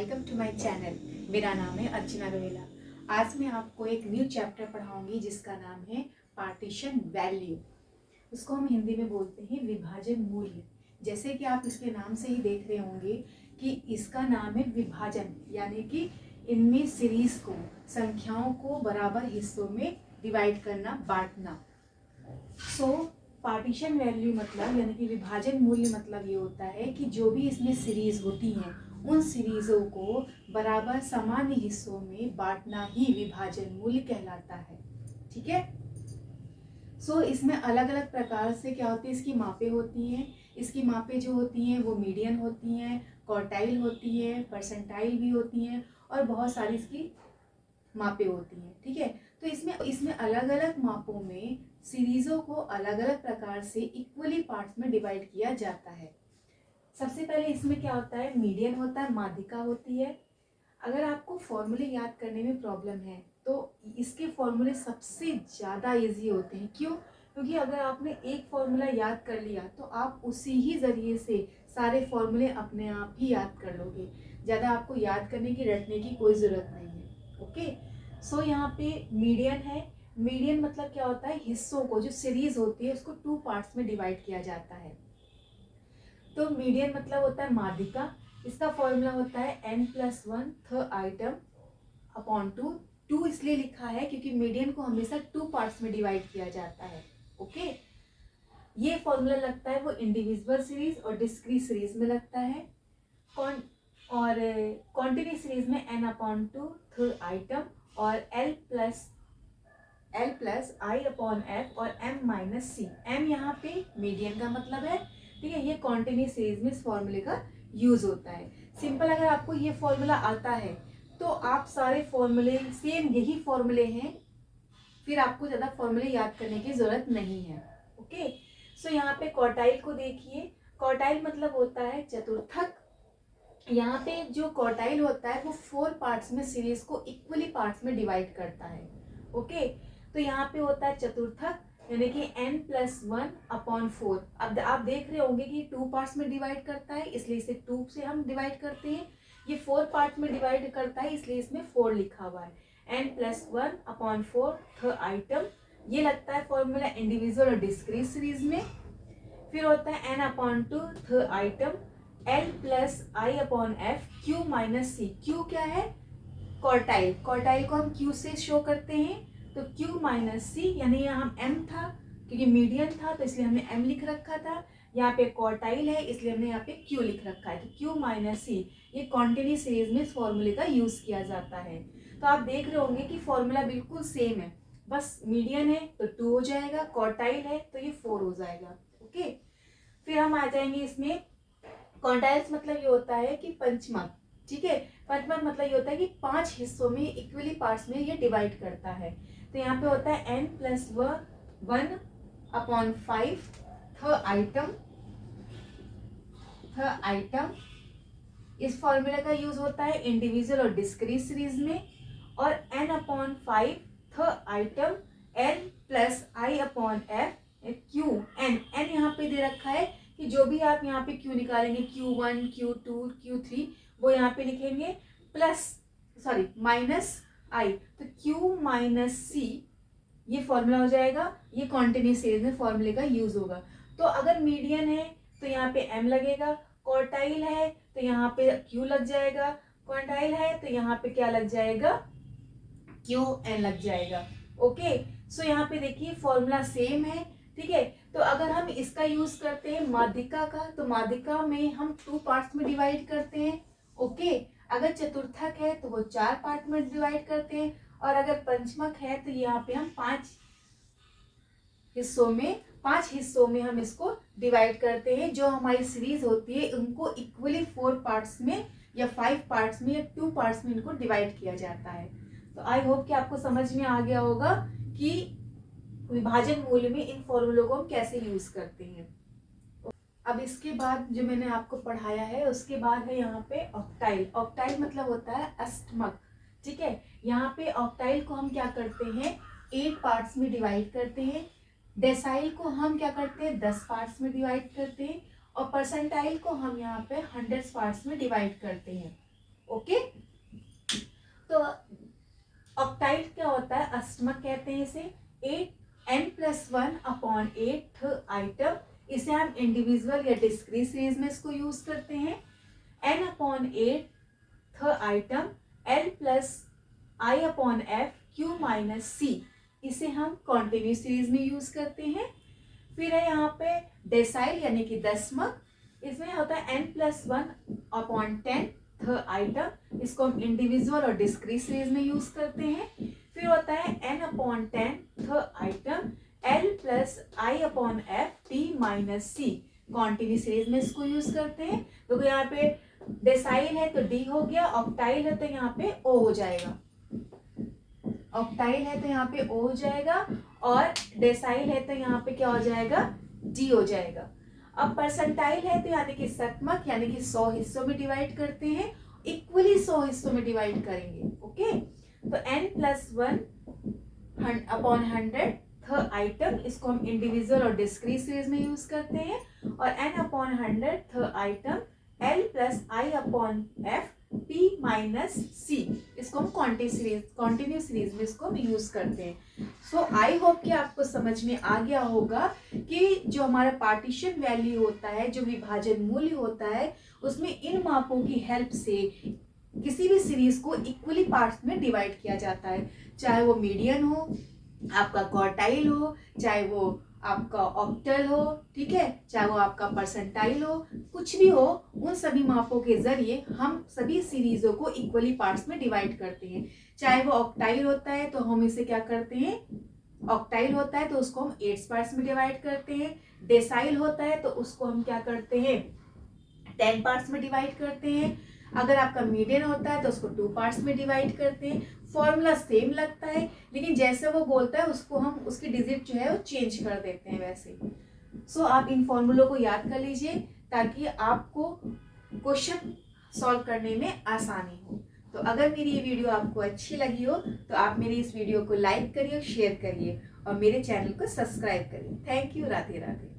Welcome to my channel. मेरा नाम है अर्चना रोहेला। आज मैं आपको एक न्यू चैप्टर पढ़ाऊंगी जिसका नाम है पार्टीशन वैल्यू। उसको हम हिंदी में बोलते हैं विभाजन मूल्य। जैसे कि आप इसके नाम से ही देख रहे होंगे कि इसका नाम है विभाजन, यानी कि इनमें सीरीज को, संख्याओं को बराबर हिस्सों में डिवाइड करना, बांटना। पार्टीशन वैल्यू मतलब यानी कि विभाजन मूल्य मतलब ये होता है कि जो भी इसमें सीरीज होती हैं उन सीरीजों को बराबर सामान्य हिस्सों में बांटना ही विभाजन मूल्य कहलाता है। ठीक है। इसमें अलग अलग प्रकार से क्या होती है, इसकी मापें होती हैं। इसकी मापें जो होती हैं वो मीडियन होती हैं, क्वार्टाइल होती है, परसेंटाइल भी होती हैं और बहुत सारी इसकी मापें होती हैं। ठीक है। तो इसमें अलग अलग मापों में सीरीजों को अलग अलग प्रकार से इक्वली पार्ट्स में डिवाइड किया जाता है। सबसे पहले इसमें क्या होता है, मीडियन होता है, माध्यिका होती है। अगर आपको फॉर्मूले याद करने में प्रॉब्लम है तो इसके फॉर्मूले सबसे ज़्यादा इजी होते हैं। क्यों? क्योंकि अगर आपने एक फॉर्मूला याद कर लिया तो आप उसी ही ज़रिए से सारे फॉर्मूले अपने आप ही याद कर लोगे। ज़्यादा आपको याद करने की, रटने की कोई ज़रूरत नहीं है। ओके। यहाँ पे मीडियन है। मीडियन मतलब क्या होता है, हिस्सों को, जो सीरीज होती है उसको 2 पार्ट्स में डिवाइड किया जाता है। तो मीडियन मतलब होता है माध्यिका। इसका फॉर्मूला होता है n+1 th आइटम अपॉन 2। 2 इसलिए लिखा है क्योंकि मीडियन को हमेशा 2 पार्ट्स में डिवाइड किया जाता है। ओके। ये फॉर्मूला लगता है वो इंडिविजुअल सीरीज और डिस्क्रीट सीरीज में लगता है। और कॉन्टिन्यूस सीरीज में n/2 th आइटम और l plus I upon F और m-c। m यहाँ पे मीडियन का मतलब है। ठीक है। ये कॉन्टिन्यूस सीरीज में इस फॉर्मूले का यूज होता है। सिंपल, अगर आपको ये फॉर्मूला आता है तो आप सारे फॉर्मूले, सेम यही फॉर्मूले हैं, फिर आपको ज्यादा फॉर्मूले याद करने की जरूरत नहीं है। ओके। यहाँ पे क्वार्टाइल को देखिए। क्वार्टाइल मतलब होता है चतुर्थक। यहाँ पे जो क्वार्टाइल होता है वो 4 पार्ट्स में सीरीज को इक्वली पार्ट्स में डिवाइड करता है। ओके। तो यहाँ पे होता है चतुर्थक, यानी कि n+1/4। अब आप देख रहे होंगे कि 2 पार्ट्स में डिवाइड करता है, इसलिए इसे 2 से हम डिवाइड करते हैं। ये 4 पार्ट में डिवाइड करता है, इसलिए इसमें 4 लिखा हुआ है। n+1/4 th आइटम, ये लगता है फॉर्मूला इंडिविजुअल और डिस्क्रीट सीरीज में। फिर होता है n/2 th item l plus I upon F q-c। q क्या है? क्वार्टाइल। क्वार्टाइल को हम q से शो करते हैं, तो q-c, यानी यहाँ m था क्योंकि मीडियन था तो इसलिए हमने m लिख रखा था। यहाँ पे क्वार्टाइल है इसलिए हमने यहाँ पे q लिख रखा है कि q-c। ये कॉन्टिन्यूस सीरीज में इस फॉर्मूले का यूज किया जाता है। तो आप देख रहे होंगे कि फॉर्मूला बिल्कुल सेम है, बस मीडियन है तो 2 हो जाएगा, क्वार्टाइल है तो ये 4 हो जाएगा। ओके। फिर हम आ जाएंगे इसमें, क्वार्टाइल्स मतलब ये होता है कि पंचमक। ठीक है। पंचमक मतलब ये होता है कि 5 हिस्सों में इक्वली पार्ट्स में ये डिवाइड करता है। तो यहाँ पे होता है n+1/5 th आइटम। इस फॉर्मूले का यूज होता है इंडिविजुअल और डिस्क्रीट सीरीज में। और n/5 th item l plus I upon F Q. n यहाँ पे दे रखा है कि जो भी आप यहाँ पे q निकालेंगे, q1, q2, q3, वो यहाँ पे लिखेंगे माइनस आई, तो q-c ये फॉर्मूला हो जाएगा। ये कॉन्टिन्यूस सीरीज में फॉर्मूले का यूज होगा। तो अगर मीडियन है तो यहाँ पे m लगेगा, क्वार्टाइल है तो यहाँ पे q लग जाएगा, क्वार्टाइल है तो यहाँ पे क्या लग जाएगा, qn लग जाएगा। ओके। यहाँ पे देखिए फॉर्मूला सेम है। ठीक है। तो अगर हम इसका यूज करते हैं माध्यिका का, तो माध्यिका में हम 2 पार्ट्स में डिवाइड करते हैं। ओके। अगर चतुर्थक है तो वो 4 पार्ट में डिवाइड करते हैं, और अगर पंचमक है तो यहाँ पे हम 5 हिस्सों में हम इसको डिवाइड करते हैं। जो हमारी सीरीज होती है उनको इक्वली 4 पार्ट्स में या 5 पार्ट्स में या 2 पार्ट्स में इनको डिवाइड किया जाता है। तो आई होप कि आपको समझ में आ गया होगा कि विभाजन मूल्य में इन फॉर्मूलों को हम कैसे यूज करते हैं। अब इसके बाद जो मैंने आपको पढ़ाया है उसके बाद है यहाँ पे ऑक्टाइल। ऑक्टाइल मतलब होता है अष्टमक। ठीक है। यहाँ पे ऑक्टाइल को हम क्या करते हैं, 8 पार्ट्स में डिवाइड करते हैं। डेसाइल को हम क्या करते हैं, 10 पार्ट्स में डिवाइड करते हैं। और परसेंटाइल को हम यहाँ पे 100 पार्ट्स में डिवाइड करते हैं। ओके, तो ऑक्टाइल क्या होता है, अष्टमक कहते हैं इसे। 8n+1/8 आइटम, इसे हम इंडिविजुअल या डिस्क्रीट सीरीज में इसको यूज करते हैं। n/8 आइटम L+I/F Q-C, इसे हम कॉन्टिन्यूस सीरीज में यूज करते हैं। फिर है यहाँ पे डेसाइल यानी कि दशमक, इसमें होता है n+1/10 आइटम, इसको हम इंडिविजुअल और डिस्क्रीट सीरीज में यूज करते हैं। फिर होता है n/10 item L+I/F T-C, continuous series में इसको यूज करते हैं। तो यहाँ पे डेसाइल है तो D हो गया, ऑक्टाइल है तो यहाँ पे O हो जाएगा, ऑक्टाइल है तो यहाँ पे O हो जाएगा, और डेसाइल है तो यहाँ पे क्या हो जाएगा, D हो जाएगा। अब परसेंटाइल है तो यानी कि शतमक, यानी कि 100 हिस्सों में डिवाइड करते हैं, इक्वली 100 हिस्सों में डिवाइड करेंगे। ओके, तो n+1/100 आइटम, इसको हम इंडिविजुअल और डिस्क्रीट सीरीज में यूज करते हैं। और n/100 आइटम L+I/F T-C, इसको हम कॉन्टिन्यूस सीरीज में इसको हम यूज करते हैं। सो आई होप कि आपको समझ में आ गया होगा कि जो हमारा पार्टीशन वैल्यू होता है, जो विभाजन मूल्य होता है, उसमें इन मापों की हेल्प से किसी भी सीरीज को इक्वली पार्ट्स में डिवाइड किया जाता है, चाहे वो मीडियन हो, आपका क्वार्टाइल हो, चाहे वो आपका ऑक्टल हो, ठीक है, चाहे वो आपका परसेंटाइल हो, कुछ भी हो, उन सभी मापों के जरिए हम सभी सीरीजों को इक्वली पार्ट्स में डिवाइड करते हैं। चाहे वो ऑक्टाइल होता है तो हम इसे क्या करते हैं, ऑक्टाइल होता है तो उसको हम 8 पार्ट्स में डिवाइड करते हैं। डेसाइल होता है तो उसको हम क्या करते हैं, 10 पार्ट्स में डिवाइड करते हैं। अगर आपका मीडियन होता है तो उसको 2 पार्ट्स में डिवाइड करते हैं। फॉर्मूला सेम लगता है, लेकिन जैसे वो बोलता है उसको हम उसकी डिजिट जो है वो चेंज कर देते हैं वैसे। सो आप इन फॉर्मूलों को याद कर लीजिए ताकि आपको क्वेश्चन सॉल्व करने में आसानी हो। तो अगर मेरी ये वीडियो आपको अच्छी लगी हो तो आप मेरी इस वीडियो को लाइक करिए, शेयर करिए और मेरे चैनल को सब्सक्राइब करिए। Thank you, Radhe Radhe.